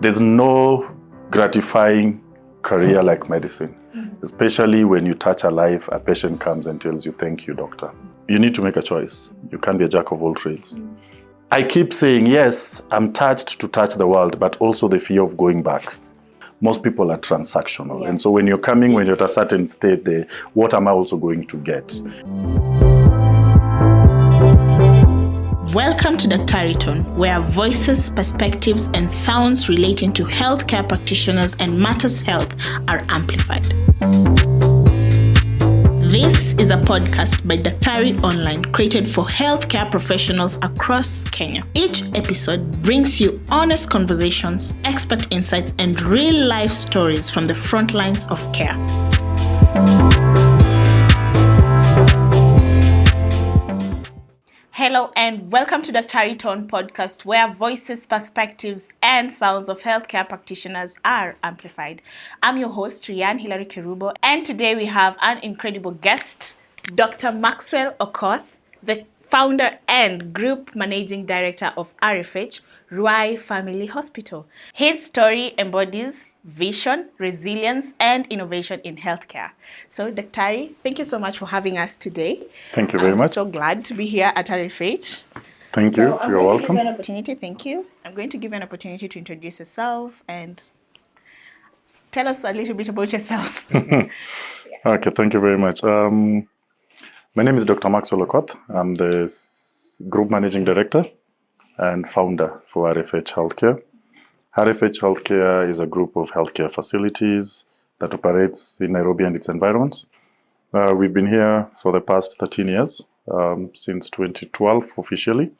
there's no gratifying career like medicine, especially when you touch a life, a patient comes and tells you, thank you, doctor. You need to make a choice. You can't be a jack of all trades. I keep saying, yes, I'm touched to touch the world, but also the fear of going back. Most people are transactional. Yes. And so when you're coming, when you're at a certain state, what am I also going to get? Welcome to Daktari Tone, where voices, perspectives, and sounds relating to healthcare practitioners and matters health are amplified. This is a podcast by Daktari Online, created for healthcare professionals across Kenya. Each episode brings you honest conversations, expert insights, and real-life stories from the front lines of care. Hello and welcome to Daktari Tone podcast, where voices, perspectives, and sounds of healthcare practitioners are amplified. I'm your host, Rian Hilary Kerubo, and today we have an incredible guest, Dr. Maxwell Okoth, the founder and group managing director of RFH Ruai Family Hospital. His story embodies vision, resilience, and innovation in healthcare. So, Daktari, thank you so much for having us today. Thank you very much. I'm so glad to be here at RFH. Thank you. You're welcome. Thank you. I'm going to give you an opportunity to introduce yourself and tell us a little bit about yourself. Okay, thank you very much. My name is Dr. Maxwell Okoth. I'm the group managing director and founder for RFH Healthcare. RFH Healthcare is a group of healthcare facilities that operates in Nairobi and its environs. We've been here for the past 13 years, since 2012 officially,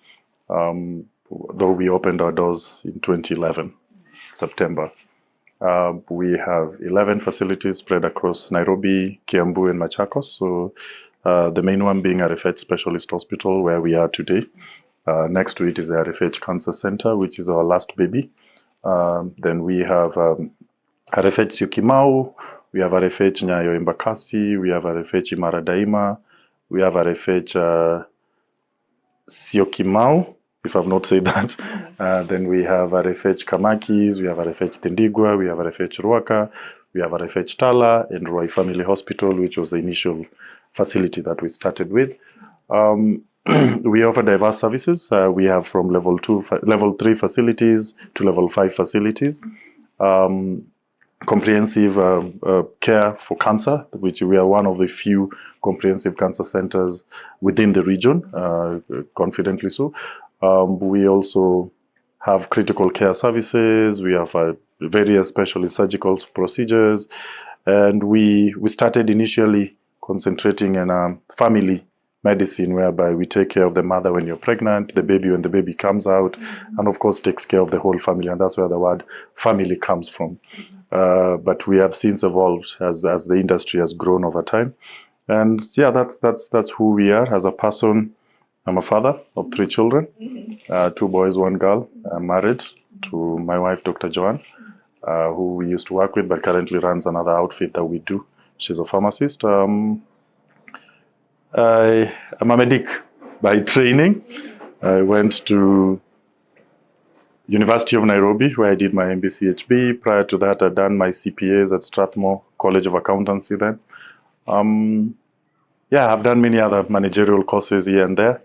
though we opened our doors in 2011, September. We have 11 facilities spread across Nairobi, Kiambu, and Machakos. So the main one being RFH Specialist Hospital, where we are today. Next to it is the RFH Cancer Center, which is our last baby. Then we have RFH Syokimau, we have RFH Nyayo Embakasi, we have RFH Imara Daima, we have RFH Syokimau, if I've not said that. Then we have RFH Kamakis, we have RFH Tindigwa, we have RFH Ruaka, we have RFH Tala, and Ruai Family Hospital, which was the initial facility that we started with. We offer diverse services. We have from level 3 facilities to level 5 facilities. Comprehensive care for cancer, which we are one of the few comprehensive cancer centers within the region, confidently so. We also have critical care services. We have various specialist surgical procedures. And we started initially concentrating in family medicine, whereby we take care of the mother when you're pregnant, the baby when the baby comes out, and of course takes care of the whole family, and that's where the word family comes from. But we have since evolved as the industry has grown over time. And yeah, that's who we are as a person. I'm a father of 3 children, 2 boys, 1 girl. I'm married to my wife, Dr. Joanne, who we used to work with, but currently runs another outfit that we do. She's a pharmacist. I'm a medic by training. I went to University of Nairobi, where I did my MBCHB. Prior to that, I'd done my CPAs at Strathmore College of Accountancy then. I've done many other managerial courses here and there.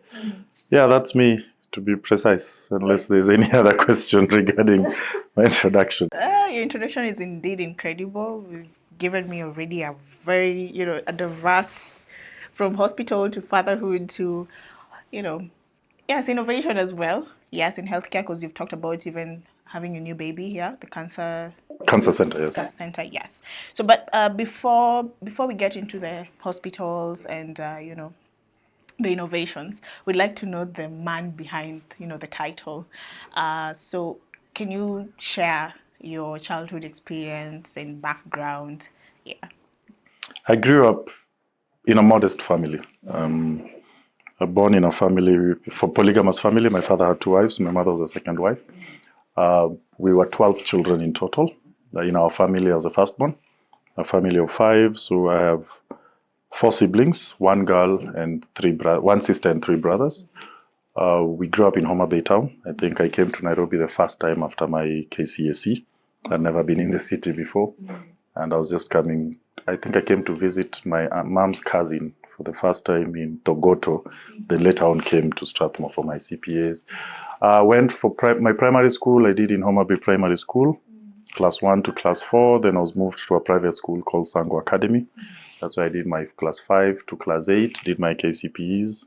Yeah, that's me, to be precise, unless there's any other question regarding my introduction. Your introduction is indeed incredible. You've given me already a very, a diverse, from hospital to fatherhood to, yes, innovation as well. Yes, in healthcare, because you've talked about even having a new baby here, the cancer center, yes. Cancer center, yes. So, but before we get into the hospitals and the innovations, we'd like to know the man behind the title. So, can you share your childhood experience and background? Yeah. I grew up in a modest family. Born in a family, for polygamous family. My father had 2 wives. My mother was a second wife. We were 12 children in total. In our family, I was the firstborn. A family of 5. So I have 4 siblings, 1 girl and 1 sister and 3 brothers. We grew up in Homa Bay town. I think I came to Nairobi the first time after my KCSE. I'd never been in the city before. And I was just coming, I think I came to visit my mom's cousin for the first time in Togoto. Then later on came to Strathmore for my CPAs. Went for my primary school. I did in Homa Bay Primary School, class 1 to class 4. Then I was moved to a private school called Sango Academy. That's where I did my class 5 to class 8, did my KCPEs.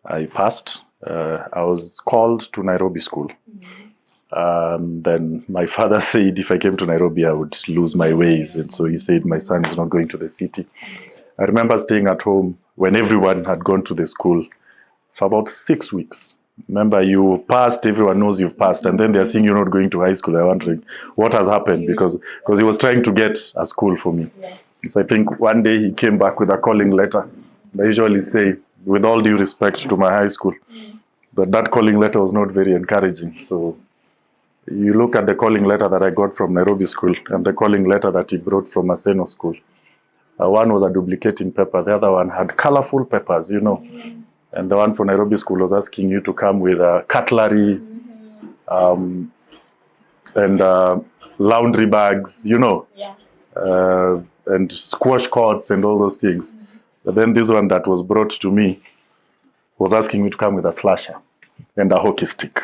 I passed. I was called to Nairobi school. Then my father said if I came to Nairobi, I would lose my ways. And so he said, my son is not going to the city. I remember staying at home when everyone had gone to the school for about 6 weeks. Remember, you passed, everyone knows you've passed, and then they're seeing you're not going to high school. They're wondering what has happened because he was trying to get a school for me. Yes. So I think one day he came back with a calling letter. I usually say, with all due respect to my high school, but that calling letter was not very encouraging. So you look at the calling letter that I got from Nairobi school and the calling letter that he brought from Maseno school. One was a duplicating paper. The other one had colorful papers, you know. And the one for Nairobi school was asking you to come with cutlery and laundry bags, you know, and squash courts and all those things. But then this one that was brought to me was asking me to come with a slasher and a hockey stick.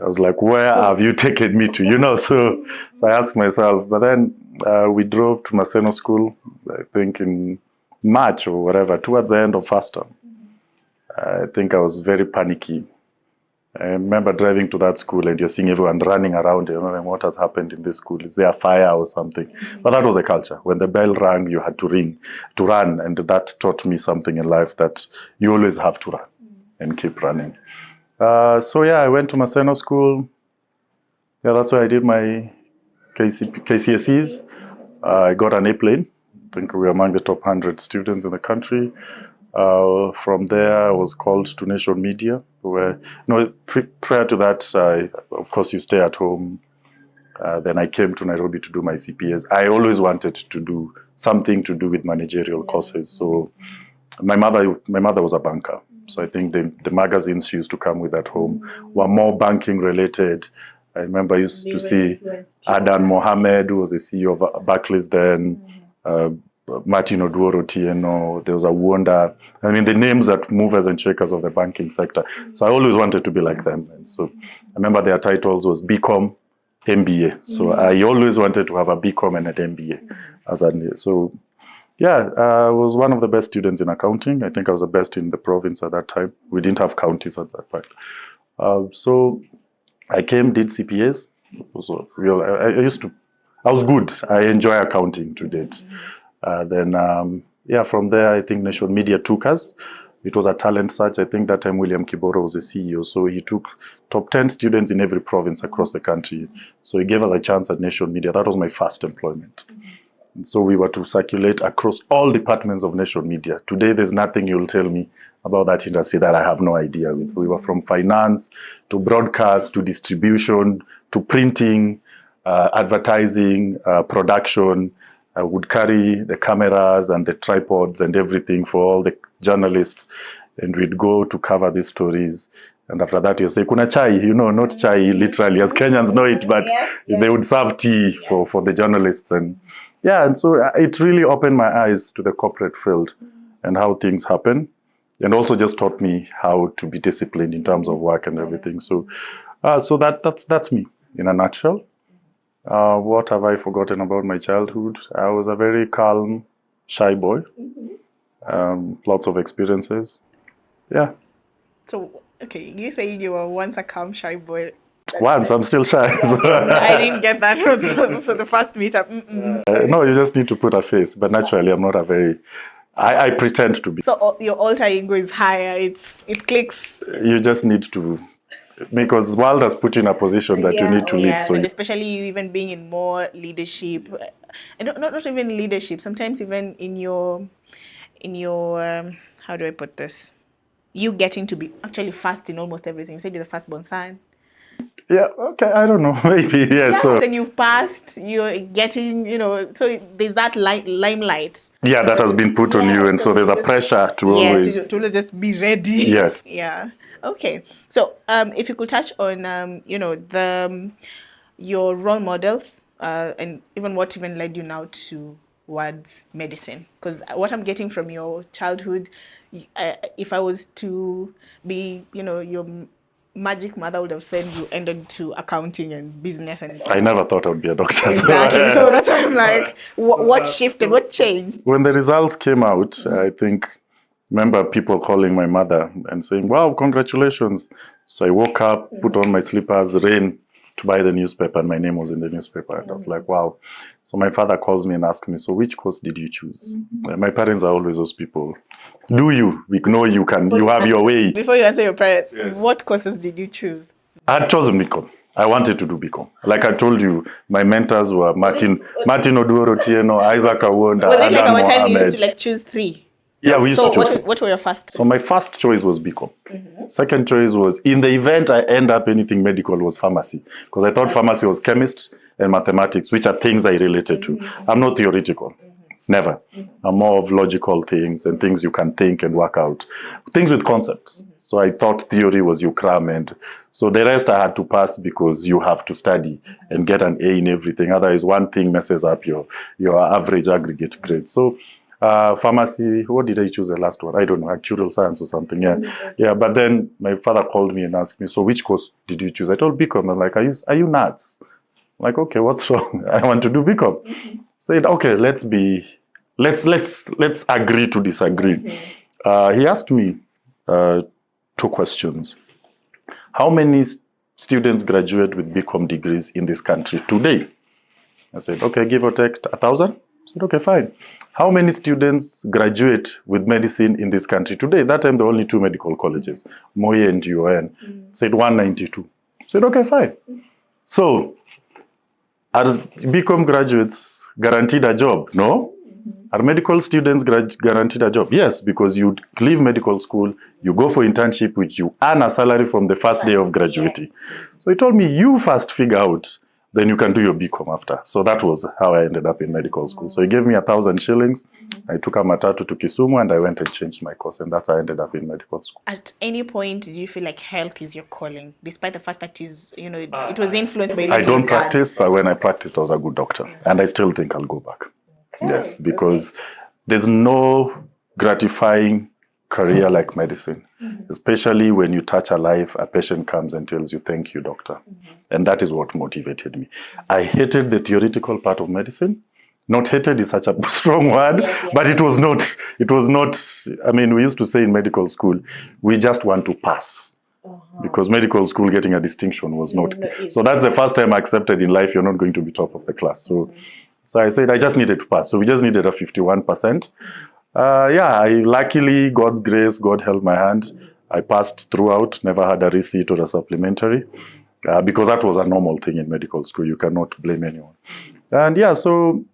I was like, where have you taken me to? You know, so I asked myself. But then we drove to Maseno school, I think in March or whatever, towards the end of first term. I think I was very panicky. I remember driving to that school and you're seeing everyone running around. You know, what has happened in this school? Is there a fire or something? But that was a culture. When the bell rang, you had to run. And that taught me something in life, that you always have to run and keep running. So yeah, I went to Maseno school. Yeah, that's where I did my KCSEs. I got an A-plane. I think we were among the top 100 students in the country. From there, I was called to Nation Media. Where, prior to that, of course, you stay at home. Then I came to Nairobi to do my CPAs. I always wanted to do something to do with managerial courses. So my mother was a banker. So I think the magazines she used to come with at home were more banking related. I remember I used to see Adan Mohammed, who was the CEO of Barclays then, Martin Oduoro Tieno, there was a Wonder. I mean, the names that movers and shakers of the banking sector. So I always wanted to be like them. And so I remember their titles was BCom, MBA. So I always wanted to have a BCom and an MBA. So yeah, I was one of the best students in accounting. I think I was the best in the province at that time. We didn't have counties at that point. So I came, did CPAs. It was real. I was good. I enjoy accounting to date. From there, I think Nation Media took us. It was a talent search. I think that time William Kiboro was the CEO. So he took top 10 students in every province across the country. So he gave us a chance at Nation Media. That was my first employment. And so we were to circulate across all departments of Nation Media. Today, there's nothing you'll tell me about that industry that I have no idea with. We were from finance to broadcast to distribution to printing, advertising, production. I would carry the cameras and the tripods and everything for all the journalists, and we'd go to cover these stories. And after that, you say, kuna chai, not chai literally, as Kenyans know it, but they would serve tea for the journalists. And so it really opened my eyes to the corporate field and how things happen, and also just taught me how to be disciplined in terms of work and everything. So that's me in a nutshell. What have I forgotten about my childhood? I was a very calm, shy boy. Lots of experiences. Yeah. So, okay, you say you were once a calm, shy boy. Once, I'm still shy. So. I didn't get that for the first meetup. No, you just need to put a face. But naturally, I'm not a very... I pretend to be. So your alter ego is higher. It clicks. You just need to... Because the world has put you in a position that you need to lead. So and especially you even being in more leadership, and not even leadership. Sometimes even in your how do I put this? You getting to be actually fast in almost everything. You said you're the firstborn son. Yeah. Okay. I don't know. Maybe yes. Yeah, so then you've passed. You're getting. So there's that limelight. Yeah, that has been put on you, and so there's a pressure to always to just be ready. Yes. Yeah. Okay. So, if you could touch on, your role models, and even what even led you now towards medicine, because what I'm getting from your childhood, if I was to be, your magic mother would have said you ended to accounting and business and I never thought I would be a doctor. exactly. So that's why I'm like, what shifted? What changed? When the results came out, I think, remember people calling my mother and saying, wow, congratulations. So I woke up, put on my slippers, ran to buy the newspaper, and my name was in the newspaper. And I was like, wow. So my father calls me and asks me, so which course did you choose? My parents are always those people. Do you? We know you can, you have your way. Before you answer your parents, what courses did you choose? I had chosen BCom. I wanted to do BCom. Like I told you, my mentors were Martin Oduoro Tieno, Isaac Awonda, Was it like Adan our time you used Mohammed. to like choose 3? Yeah, we used So to choose. what were your first? So my first choice was BCom. Second choice was, in the event I end up anything medical, was pharmacy. Because I thought pharmacy was chemist and mathematics, which are things I related to. I'm not theoretical. Never. I'm more of logical things and things you can think and work out. Things with concepts. So I thought theory was you cram, and so the rest I had to pass because you have to study and get an A in everything. Otherwise, one thing messes up your average aggregate grade. So pharmacy, what did I choose the last one? I don't know, actuarial science or something. Yeah. But then my father called me and asked me, so which course did you choose? I told BCom. I'm like, are you nuts? I'm like, okay, what's wrong? I want to do BCom. Said, okay, let's agree to disagree. He asked me 2 questions. How many students graduate with BCom degrees in this country today? I said, okay, give or take 1,000. I said, okay, fine. How many students graduate with medicine in this country today? That time, there were only 2 medical colleges, Moye and GON. Said 192. I said, okay, fine. So, are BCom graduates guaranteed a job? No. Are medical students guaranteed a job? Yes, because you leave medical school, you go for internship, which you earn a salary from the first day of graduating. So he told me, you first figure out, then you can do your BCom after. So that was how I ended up in medical school. So he gave me 1,000 shillings. I took a matatu to Kisumu and I went and changed my course. And that's how I ended up in medical school. At any point, did you feel like health is your calling, despite the fact that it was influenced by... I don't practice, but when I practiced, I was a good doctor. And I still think I'll go back. Yes, because there's no gratifying career like medicine, especially when you touch a life, a patient comes and tells you, thank you, doctor. And that is what motivated me. I hated the theoretical part of medicine. Not hated is such a strong word, but it was not, I mean, we used to say in medical school, we just want to pass. Because medical school getting a distinction was not. So that's the first time I accepted in life, you're not going to be top of the class. So I said, I just needed to pass. So we just needed a 51%. Luckily, God's grace, God held my hand. I passed throughout, never had a receipt or a supplementary, because that was a normal thing in medical school. You cannot blame anyone. And so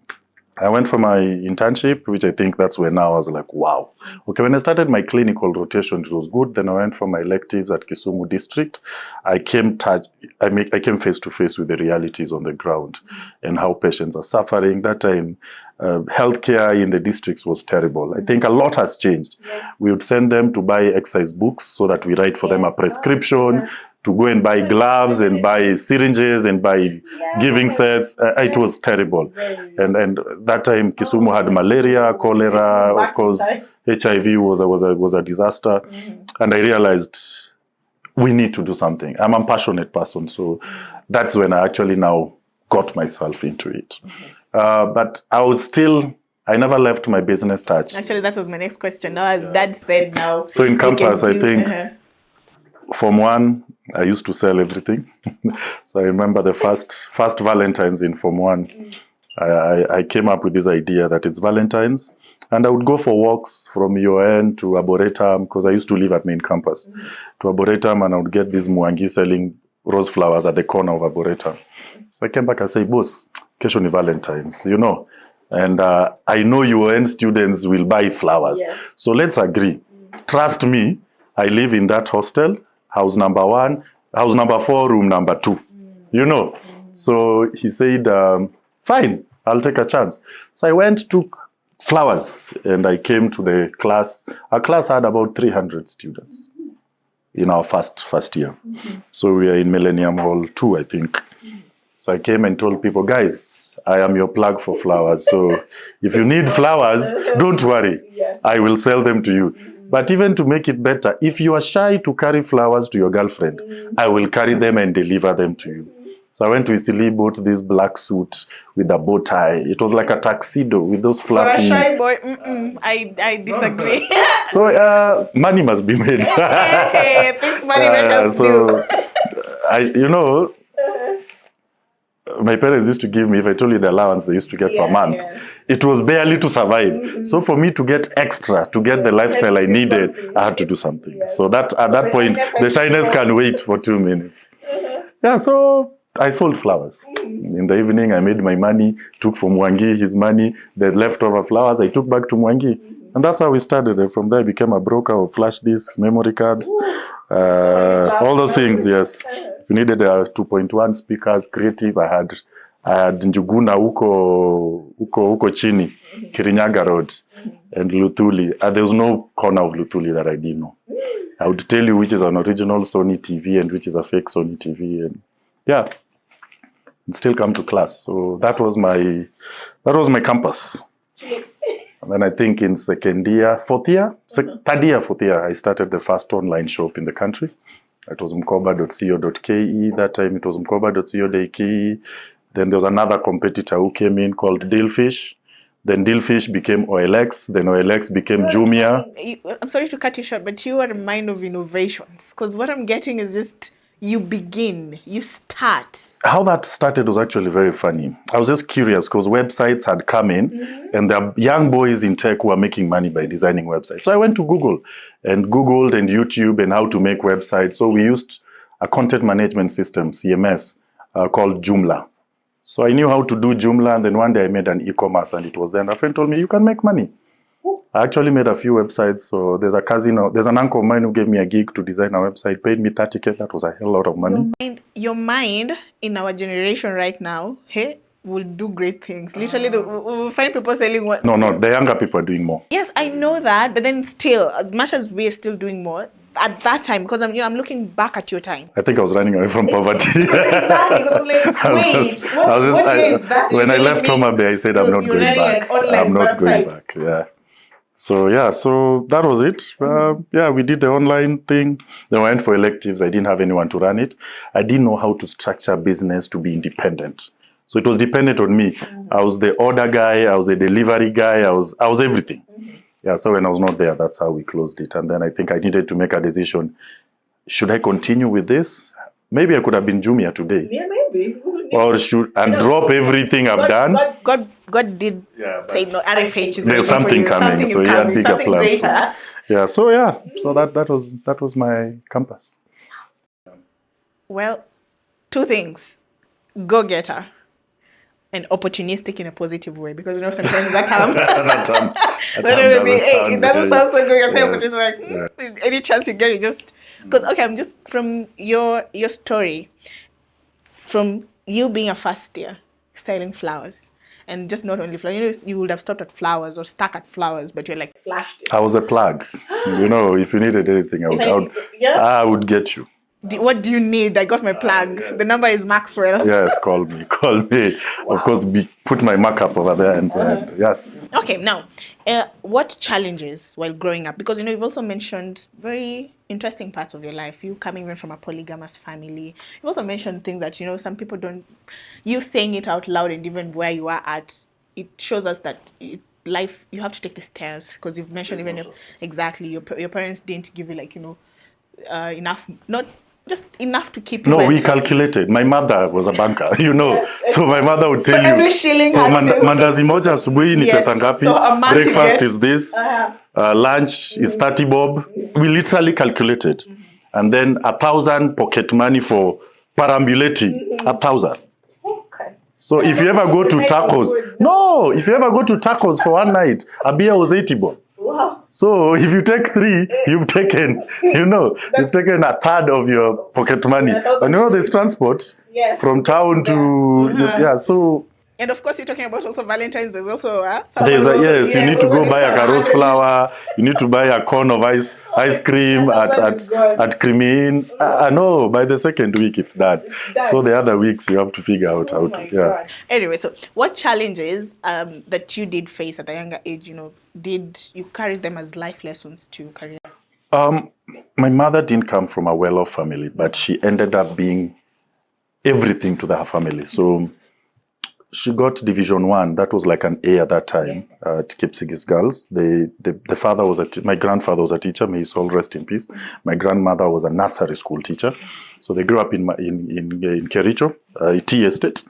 I went for my internship, which I think that's where now I was like, wow. Okay, when I started my clinical rotation, it was good. Then I went for my electives at Kisumu district. I came face to face with the realities on the ground and how patients are suffering. That time, healthcare in the districts was terrible. I think a lot has changed. We would send them to buy exercise books so that we write for them a prescription, to go and buy gloves and buy syringes and buy giving sets. It was terrible. And that time Kisumu had malaria, cholera, of course, HIV was a disaster. And I realized we need to do something. I'm a passionate person, so that's when I actually now got myself into it. But I never left my business touch. Actually, that was my next question. Now, as Dad said now. So in campus, I think, Form 1, I used to sell everything. So I remember the first Valentine's in Form 1. I came up with this idea that it's Valentine's. And I would go for walks from UN to Arboretum, because I used to live at main campus, to Arboretum, and I would get these muangi selling rose flowers at the corner of Arboretum. So I came back and said, boss, kesho ni Valentine's, And I know UN students will buy flowers. So let's agree. Trust me, I live in that hostel, house number 1, house number 4, room number 2. So he said, fine, I'll take a chance. So I went, took flowers, and I came to the class. Our class had about 300 students. in our first year. So we are in Millennium Hall 2, I think. So I came and told people, guys, I am your plug for flowers. So if you need flowers, don't worry. I will sell them to you. But even to make it better, if you are shy to carry flowers to your girlfriend, I will carry them and deliver them to you. So I went to Isili, bought this black suit with a bow tie. It was like a tuxedo with those fluffy... For a shy boy, I disagree. So money must be made. Okay, thanks money make us do. My parents used to give me, if I told you the allowance they used to get per month, it was barely to survive. So for me to get extra, to get the lifestyle I needed, I had to do something. So that at that point, the shyness can wait for 2 minutes. Yeah, so I sold flowers. In the evening, I made my money, took from Mwangi his money, the leftover flowers I took back to Mwangi. And that's how we started. And from there, I became a broker of flash disks, memory cards, all those things, yes. If you needed 2.1 speakers, creative, I had Njuguna uko chini, Kirinyaga Road, and Luthuli. There was no corner of Luthuli that I didn't know. I would tell you which is an original Sony TV and which is a fake Sony TV, and yeah, and still come to class. So that was my campus. And then I think in third year, fourth year, I started the first online shop in the country. It was mkoba.co.ke. That time it was mkoba.co.ke. Then there was another competitor who came in called Dealfish. Then Dealfish became OLX. Then OLX became Jumia. I'm sorry to cut you short, but you are a mind of innovations. Because what I'm getting is just you begin, you start. How that started was actually very funny. I was just curious because websites had come in and there are young boys in tech who are making money by designing websites. So I went to Google and Googled and YouTube and how to make websites. So we used a content management system, CMS, called Joomla. So I knew how to do Joomla, and then one day I made an e-commerce and it was then. A friend told me, you can make money. I actually made a few websites. So there's an uncle of mine who gave me a gig to design a website, paid me 30K. That was a hell lot of money. Your mind in our generation right now, will do great things. Literally, we'll find people selling what? No, the younger people are doing more. Yes, I know that, but then still, as much as we're still doing more, at that time, because I'm looking back at your time. I think I was running away from poverty. Exactly, because I'm like, when I left Homa Bay, I said I'm not going back. I'm not going back. Yeah. So that was it. We did the online thing. Then I went for electives. I didn't have anyone to run it. I didn't know how to structure a business to be independent. So it was dependent on me. I was the order guy. I was the delivery guy. I was everything. Yeah. So when I was not there, that's how we closed it. And then I think I needed to make a decision. Should I continue with this? Maybe I could have been Jumia today. Yeah, maybe. Or drop everything I've done. God did say no. RFH is there's something coming, so he had bigger plans. So that was my campus. Well, two things: go-getter and opportunistic in a positive way. Because sometimes that term, it doesn't sound so good. But it's like any chance you get, you just because I'm just from your story, from you being a first year selling flowers. And just not only flowers, you would have stopped at flowers or stuck at flowers, but you're like flashed it. I was a plug. If you needed anything, I would get you. What do you need? I got my plug. Yes. The number is Maxwell. Yes, call me. Wow. Of course, put my markup over there and yes. Okay, now, what challenges while growing up? Because, you've also mentioned very interesting parts of your life. You coming even from a polygamous family. You've also mentioned things that, some people don't... You saying it out loud and even where you are at, it shows us that life, you have to take the stairs. Because you've mentioned exactly, your parents didn't give you enough, not... just enough to keep. No, we calculated. My mother was a banker, So my mother would tell every shilling so mandazi moja asubuhi ni pesa ngapi? Breakfast is this. Lunch is 30 bob. We literally calculated. And then 1,000 pocket money for perambulating. 1,000. So if you ever go to tacos for one night, a beer was 80 bob. Wow. So if you take 3, you've taken, you've taken a third of your pocket money. And there's transport from town to, so And of course, you're talking about also Valentine's. There's also Yes, you need to go buy a rose flower. You need to buy a cone of ice cream at Cremin. I know by the second week it's done. So the other weeks you have to figure out how to. Yeah. Anyway, so what challenges that you did face at the younger age, did you carry them as life lessons to career? My mother didn't come from a well-off family, but she ended up being everything to her family. So she got Division 1. That was like an A at that time at Kipsigis Girls. The father was my grandfather was a teacher. May his soul rest in peace. My grandmother was a nursery school teacher. So they grew up in Kericho, tea estate.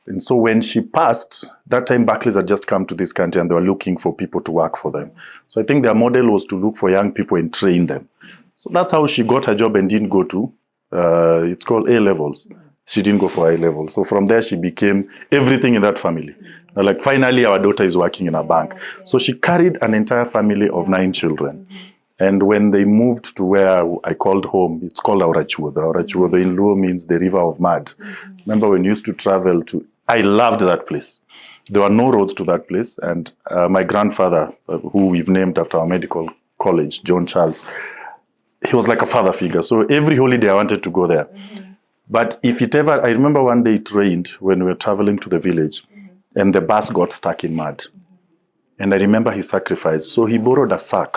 And so when she passed, that time Barclays had just come to this country and they were looking for people to work for them. So I think their model was to look for young people and train them. So that's how she got her job and didn't go to, it's called A-levels. She didn't go for A-level. So from there, she became everything in that family. Like finally, our daughter is working in a bank. So she carried an entire family of 9 children. And when they moved to where I called home, it's called Aurachuodo. Aurachuodo in Luo means the river of mud. Remember when you used to travel to, I loved that place. There were no roads to that place. And my grandfather, who we've named after our medical college, John Charles, he was like a father figure. So every holiday I wanted to go there. But if it ever, I remember one day it rained when we were traveling to the village and the bus got stuck in mud. And I remember he sacrificed. So he borrowed a sack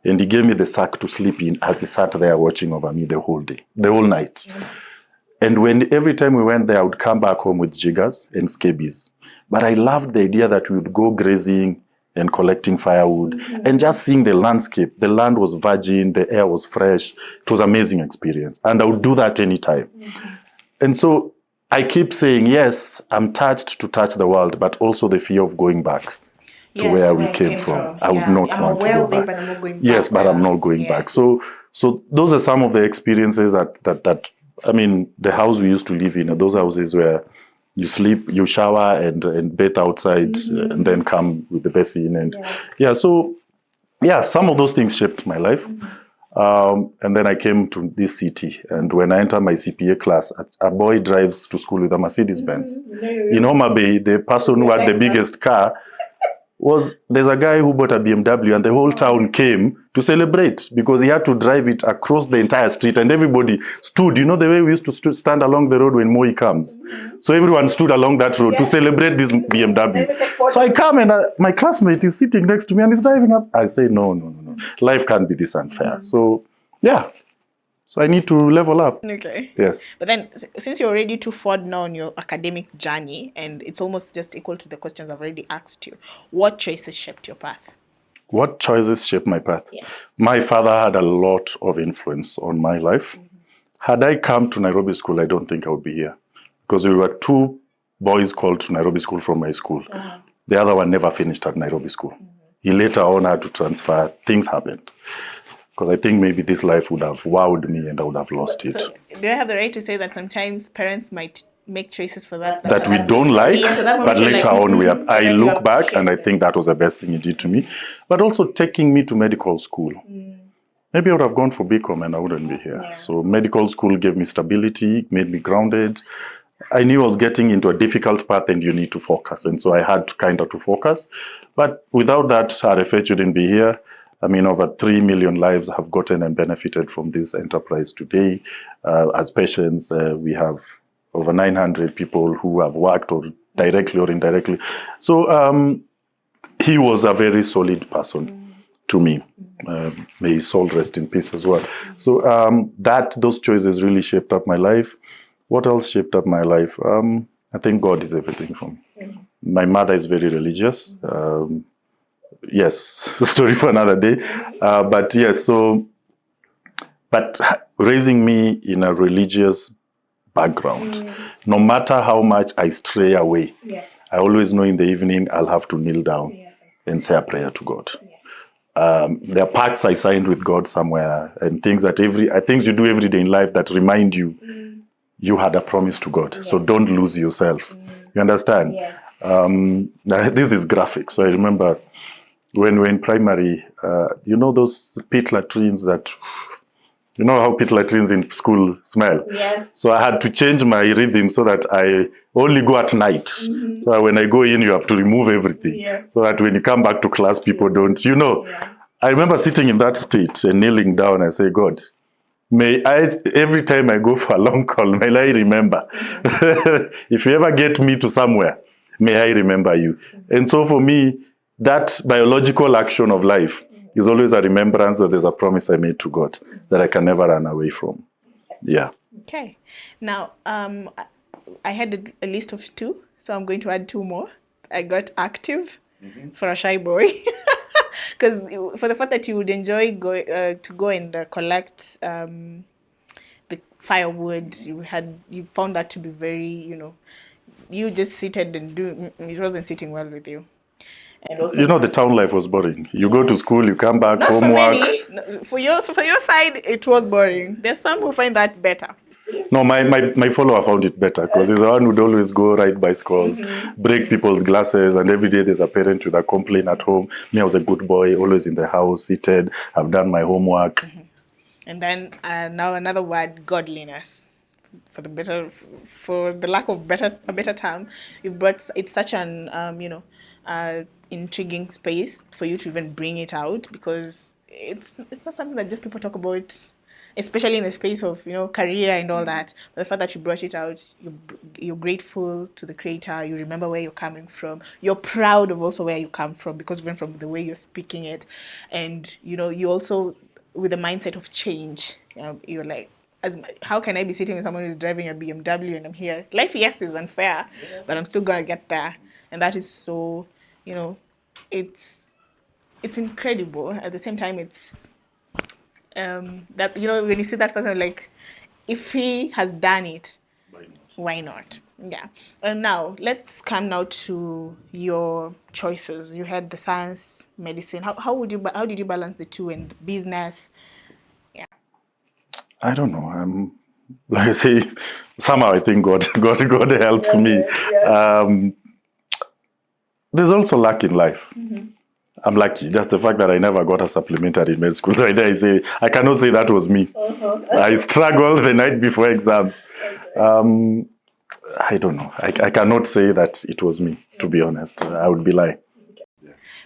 and he gave me the sack to sleep in as he sat there watching over me the whole day, the whole night. And every time we went there, I would come back home with jiggers and scabies. But I loved the idea that we would go grazing and collecting firewood and just seeing the landscape. The land was virgin, the air was fresh. It was an amazing experience. And I would do that anytime. And so I keep saying, yes, I'm touched to touch the world, but also the fear of going back to where we came from. I would not want to go back. But I'm not going back. Yes, but I'm not going back. So those are some of the experiences that I mean, the house we used to live in, those houses where you sleep, you shower and bathe outside and then come with the basin. And some of those things shaped my life. And then I came to this city. And when I entered my CPA class, a boy drives to school with a Mercedes Benz. In Homa Bay, the person who had the biggest car there's a guy who bought a BMW and the whole town came to celebrate because he had to drive it across the entire street and everybody stood. You know the way we used to stand along the road when Moi comes? So everyone stood along that road to celebrate this BMW. So I come and my classmate is sitting next to me and he's driving up. I say, no. Life can't be this unfair. So, yeah. So I need to level up. Okay. Yes. But then, since you're already too far now on your academic journey, and it's almost just equal to the questions I've already asked you, what choices shaped your path? What choices shaped my path? Yes. My father had a lot of influence on my life. Had I come to Nairobi school, I don't think I would be here. Because we were 2 boys called to Nairobi school from my school. The other one never finished at Nairobi school. He later on had to transfer. Things happened. Because I think maybe this life would have wowed me and I would have lost it. So do I have the right to say that sometimes parents might make choices for that we don't like, but later on I look back and I it. think that was the best thing he did to me. But also taking me to medical school. Maybe I would have gone for BCom and I wouldn't be here. So medical school gave me stability, made me grounded. I knew I was getting into a difficult path and you need to focus. And so I had to focus. But without that, RFH wouldn't be here. I mean, over 3 million lives have gotten and benefited from this enterprise today. As patients, we have over 900 people who have worked or directly or indirectly. So he was a very solid person to me. May his soul rest in peace as well. So those choices really shaped up my life. What else shaped up my life? I think God is everything for me. My mother is very religious. Yes, a story for another day. But yes, but raising me in a religious background, no matter how much I stray away, I always know in the evening I'll have to kneel down and say a prayer to God. There are pacts I signed with God somewhere and things you do every day in life that remind you you had a promise to God. So don't lose yourself. You understand? This is graphic. So I remember when we were in primary, those pit latrines that You know how pit latrines in school smell? Yes. So I had to change my rhythm so that I only go at night. Mm-hmm. So when I go in, you have to remove everything. Yeah. So that when you come back to class, people don't, Yeah. I remember sitting in that state and kneeling down and say, God, may I, every time I go for a long call, may I remember. Mm-hmm. If you ever get me to somewhere, may I remember you. Mm-hmm. And so for me, that biological action of life is always a remembrance that there's a promise I made to God that I can never run away from. Yeah. Okay. Now, I had a list of 2, so I'm going to add 2 more. I got active for a shy boy. Because for the fact that you would enjoy to go and collect the firewood, you found that to be very, you just seated and it wasn't sitting well with you. And also, the town life was boring. You go to school, you come back, not homework. For many. For your side, it was boring. There's some who find that better. No, my follower found it better because he's the one who'd always go ride bicycles, break people's glasses, and every day there's a parent with a complaint at home. Me, I was a good boy, always in the house, seated. I've done my homework. Mm-hmm. And then now another word, godliness. For the lack of a better term, you've brought it's such an intriguing space for you to even bring it out, because it's not something that just people talk about, especially in the space of career and all that. But the fact that you brought it out, you're grateful to the Creator. You remember where you're coming from. You're proud of also where you come from, because even from the way you're speaking it, and you also with the mindset of change. You're like, how can I be sitting with someone who's driving a BMW and I'm here? Life, yes, is unfair, but I'm still gonna get there, and that is so. It's incredible. At the same time, it's that when you see that person, like, if he has done it, why not? Yeah. And now let's come now to your choices. You had the science, medicine. How did you balance the two, and business? Yeah. I don't know. Like I say, somehow I think God helps me. Yeah. There's also luck in life. Mm-hmm. I'm lucky. Just the fact that I never got a supplementary in med school. So I cannot say that was me. Uh-huh. I struggled the night before exams. Okay. I don't know. I cannot say that it was me, to be honest. I would be lying.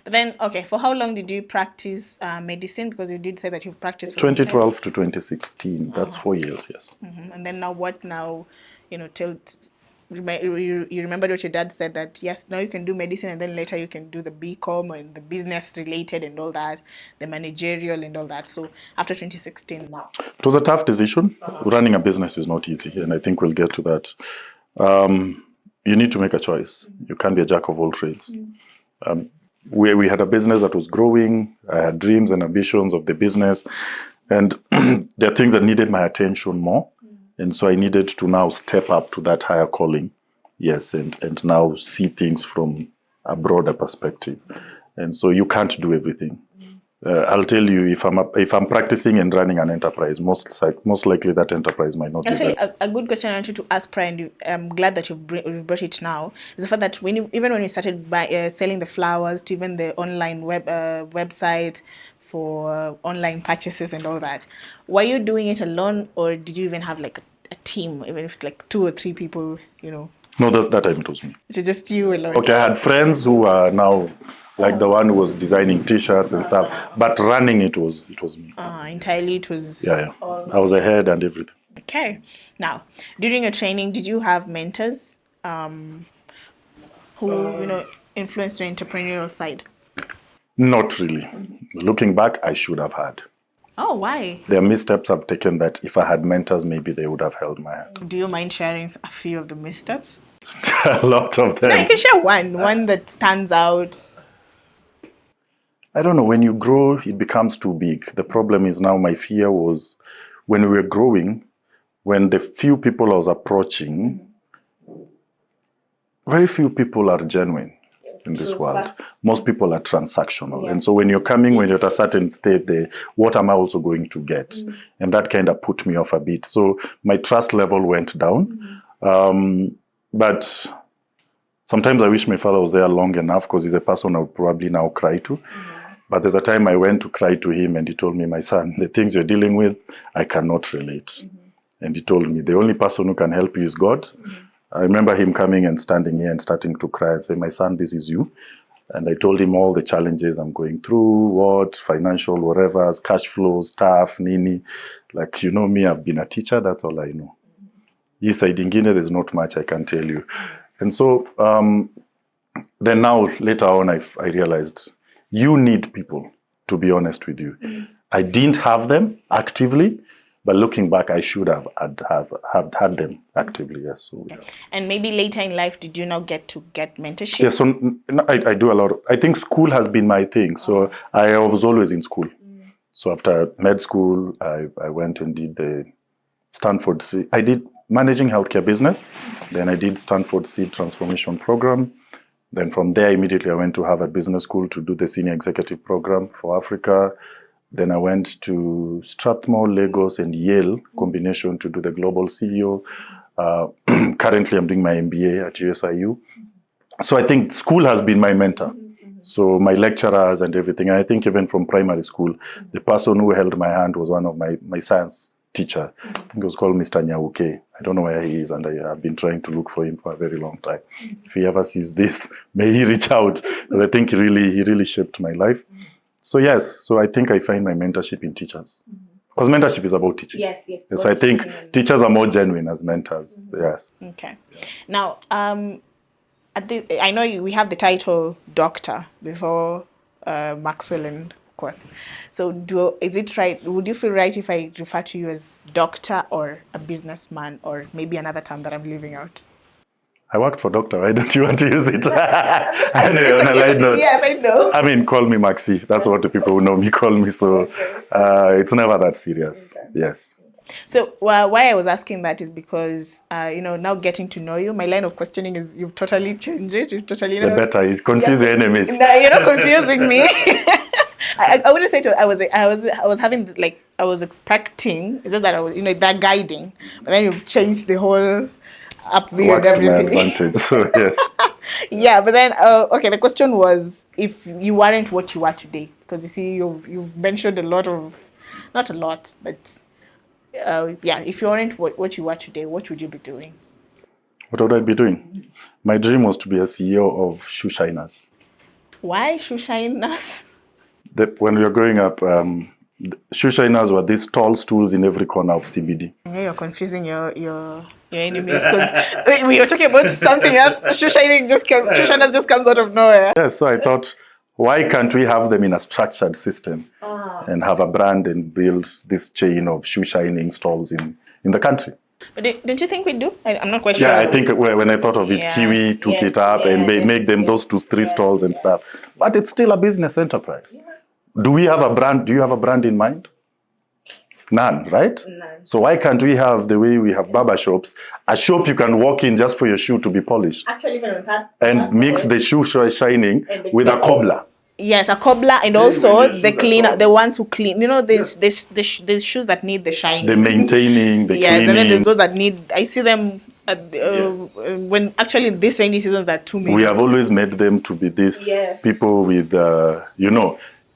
But then, okay, for how long did you practice medicine? Because you did say that you've practiced for 2012 to 2016. That's 4 years, yes. Mm-hmm. And then now, you remembered what your dad said, that yes, now you can do medicine, and then later you can do the BCom and the business related and all that, the managerial and all that. So after 2016 now. It was a tough decision. Running a business is not easy, and I think we'll get to that. You need to make a choice. You can't be a jack of all trades. We had a business that was growing. I had dreams and ambitions of the business, and there are things that needed my attention more. And so I needed to now step up to that higher calling, yes, and now see things from a broader perspective. And so you can't do everything. I'll tell you, if I'm practicing and running an enterprise, most likely that enterprise might not actually be there. A good question I wanted to ask, Brian. I'm glad that you've brought it now. Is the fact that when you started selling the flowers to even the online website for online purchases and all that, were you doing it alone, or did you even have like a team, even if it's like 2 or 3 people? No, that time it was me. It's just you alone. Okay, I had friends who are now, like the one who was designing T-shirts and stuff, but running it was me. Entirely, it was. Yeah. I was ahead and everything. Okay. Now, during your training, did you have mentors who influenced your entrepreneurial side? Not really. Looking back, I should have had. Oh, why? There are missteps I've taken that if I had mentors, maybe they would have held my hand. Do you mind sharing a few of the missteps? A lot of them. No, I can share one that stands out. I don't know. When you grow, it becomes too big. The problem is now my fear was when we were growing, when the few people I was approaching, very few people are genuine in this world. Most people are transactional. Yes. And so when you're at a certain state, what am I also going to get? And that kind of put me off a bit. So my trust level went down. But sometimes I wish my father was there long enough, because he's a person I would probably now cry to. But there's a time I went to cry to him and he told me, my son, the things you're dealing with, I cannot relate. And he told me, the only person who can help you is God. I remember him coming and standing here and starting to cry and say, my son, this is you. And I told him all the challenges I'm going through, financial, whatever, cash flow, staff, nini. Like, you know me, I've been a teacher, that's all I know. He said, Ingine, there's not much I can tell you. And so then now, later on, I realized you need people, to be honest with you. I didn't have them actively, but looking back, I should have had them actively, yes. So, yeah. And maybe later in life, did you now get mentorship? Yes, so I do a lot I think school has been my thing. So I was always in school. So after med school, I went and did the Stanford Seed. I did managing healthcare business. Then I did Stanford Seed Transformation Program. Then from there, immediately I went to Harvard Business School to do the Senior Executive Program for Africa. Then I went to Strathmore, Lagos, and Yale combination to do the Global CEO. Currently, I'm doing my MBA at USIU. So I think school has been my mentor. So my lecturers and everything. I think even from primary school, the person who held my hand was one of my science teacher. I think it was called Mr. Nyauke. I don't know where he is, and I've been trying to look for him for a very long time. If he ever sees this, may he reach out. But I think he really shaped my life. So yes, so I think I find my mentorship in teachers. Because mentorship is about teaching. Yes. So I think teachers are more genuine as mentors. Yes. Okay. Now, I know we have the title doctor before Maxwell and Okoth. So is it right? Would you feel right if I refer to you as doctor or a businessman or maybe another term that I'm leaving out? I worked for doctor. Why don't you want to use it? Anyway, on a light note. Yes, I know. I mean, call me Maxi. That's what the people who know me call me. So it's never that serious. Okay. Yes. So why I was asking that is because, now getting to know you, my line of questioning is you've totally changed it. You've totally... The better is confuse your enemies. No, you're not confusing me. I wouldn't say I was having, like, I was expecting, it's just that I was, that guiding, but then you've changed the whole up view and everything. Works to my advantage, so yes. Yeah, but then, the question was if you weren't what you are today, because you see, you've mentioned a lot of, not a lot, but if you weren't what you are today, what would you be doing? What would I be doing? My dream was to be a CEO of shoe shiners. Why shoe shiners? When we were growing up, shoe shiners were these tall stools in every corner of CBD. I know you're confusing your enemies because we were talking about something else. Shoe shiners just comes out of nowhere. Yes, so I thought, why can't we have them in a structured system and have a brand and build this chain of shoe shining stalls in the country? But don't you think we do? I'm not quite sure. Yeah, I think when I thought of it, Kiwi took it up and make them those 2-3 stalls and stuff. But it's still a business enterprise. Yeah. Do we have a brand? Do you have a brand in mind? None, right? None. So why can't we have the way we have barber shops, a shop you can walk in just for your shoe to be polished? Actually, even with that. And mix the shoe shining with a cobbler. Yes, a cobbler and also the cleaner, the ones who clean. There's shoes that need the shining. The maintaining, the cleaning. And then there's those that need, I see them when actually this rainy season there are too many. We have always made them to be these people with,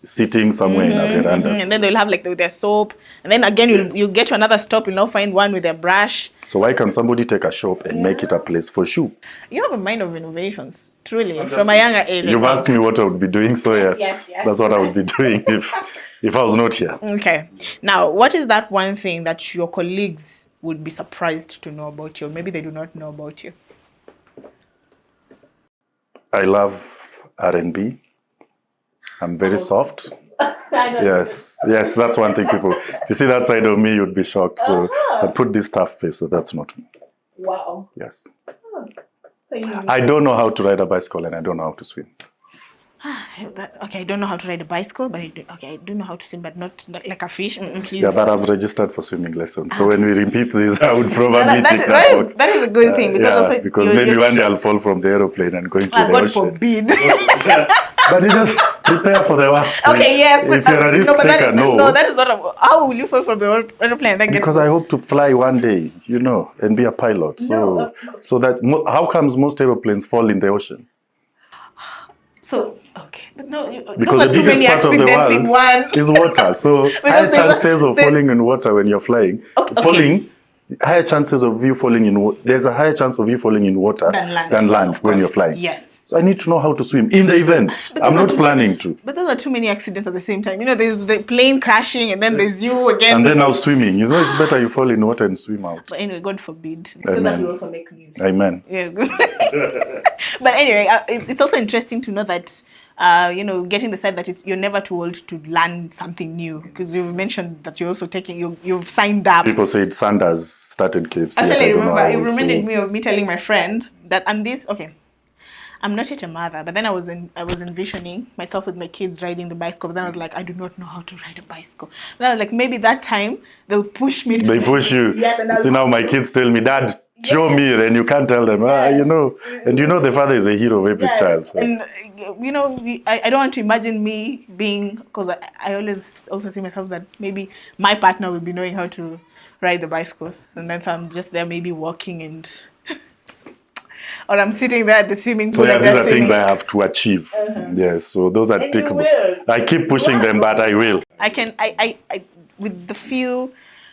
sitting somewhere in a veranda. And then they'll have like their soap. And then again, you'll get to another stop, you'll now find one with a brush. So why can somebody take a shop and make it a place for shoe? You have a mind of innovations, truly, from a younger age. You've asked me what I would be doing, so yes. That's what I would be doing if I was not here. Okay. Now, what is that one thing that your colleagues would be surprised to know about you? Maybe they do not know about you. I love R&B. I'm very soft. Yes, that's one thing people... If you see that side of me, you'd be shocked. So I put this tough face, so that's not me. Wow. Yes. I don't know how to ride a bicycle and I don't know how to swim. Okay, I don't know how to ride a bicycle, but I do know how to swim, but not like a fish. Please. Yeah, but I've registered for swimming lessons. So when we repeat this, I would probably tick that box. That is a good thing. Because maybe one day I'll fall from the airplane and go into the ocean. God forbid. But you just prepare for the worst. Okay, yes. If you're a risk taker, no. No, that is not how will you fall from the airplane? Because I hope to fly one day, and be a pilot. So that's how comes most airplanes fall in the ocean? So, okay. But no, Because those the are too biggest many part of the accidents in world one. is water. So higher there's chances of there- falling in water when you're flying. Okay. Falling, higher chances of you falling in there's a higher chance of you falling in water Than land, of when course. you're flying. Yes. So I need to know how to swim in the event. But I'm those are not too planning to. But those are too many accidents at the same time. You know, there's the plane crashing and then there's you again. And then now swimming. You know, it's better you fall in water and swim out. But anyway, God forbid. Because Amen. that will also make news. Amen. Yeah. But anyway, it's also interesting to know that, getting the side that you're never too old to learn something new. Because you've mentioned that you're also you've signed up. People said Sanders started KFC. Actually, I don't know how it old, reminded so- me of me telling my friend that I'm not yet a mother, but then I was envisioning myself with my kids riding the bicycle. But then I was like, I do not know how to ride a bicycle. Then I was like, maybe that time they'll push me. They push you. Yes, and You see now my kids tell me, Dad, show me. Then you can't tell them, And the father is a hero of every child. So. And I don't want to imagine me being, because I always also see myself that maybe my partner will be knowing how to ride the bicycle, and then so I'm just there maybe walking and. Or I'm sitting there at the swimming pool. So yeah, and these they're are things swimming. I have to achieve. Yes, so those are And ticks. you will. I keep pushing them, but I will. I with the few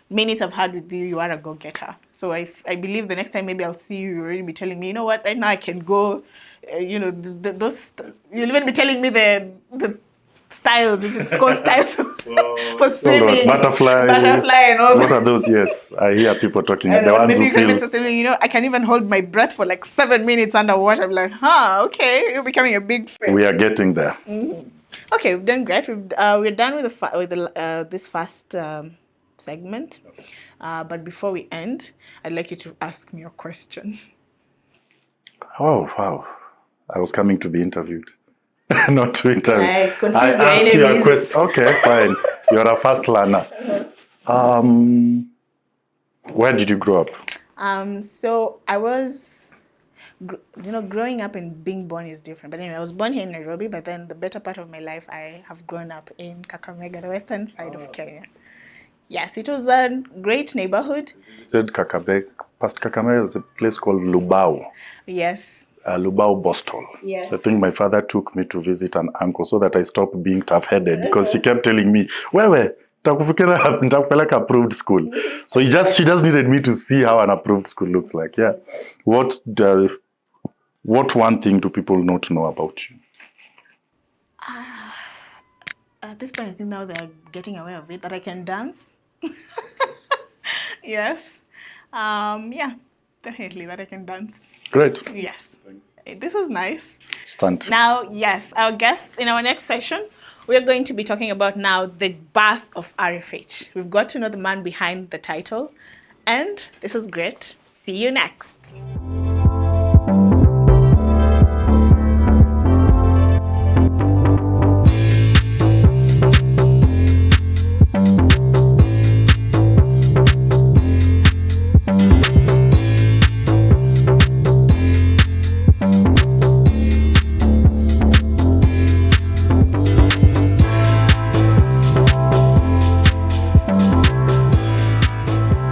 minutes I've had with you, you are a go-getter. So I believe the next time maybe I'll see you, you'll already be telling me, you know what, right now I can go, those, you'll even be telling me the styles, if it's called styles for swimming. Butterfly and all What that. are those? Yes, I hear people talking. And The ones maybe who you can feel. mention something, I can even hold my breath for like 7 minutes underwater. I'm like, okay, you're becoming a big friend. We are getting there. Okay, we've done great. We're done with this first segment. But before we end, I'd like you to ask me a question. Oh, wow. I was coming to be interviewed. Not to interview. I confuse I your ask you a enemies. question. Okay, fine. You're a fast learner. Where did you grow up? So I was, growing up and being born is different. But anyway, I was born here in Nairobi, but then the better part of my life, I have grown up in Kakamega, the western side of Kenya. Yes, it was a great neighborhood. Visited Kakabek. Past Kakamega is a place called Lubao. Yes. Lubao Boston. Yes. So I think my father took me to visit an uncle so that I stopped being tough-headed because she kept telling me, wewe, nitakupeleka approved school. So she just needed me to see how an approved school looks like. Yeah. What one thing do people not know about you? At this point, I think now they're getting aware of it, that I can dance. Yes. Yeah, definitely that I can dance. Great. Yes. This was nice. Stunt. Now, yes, our guests in our next session, we're going to be talking about now the birth of RFH. We've got to know the man behind the title. And this is great. See you next.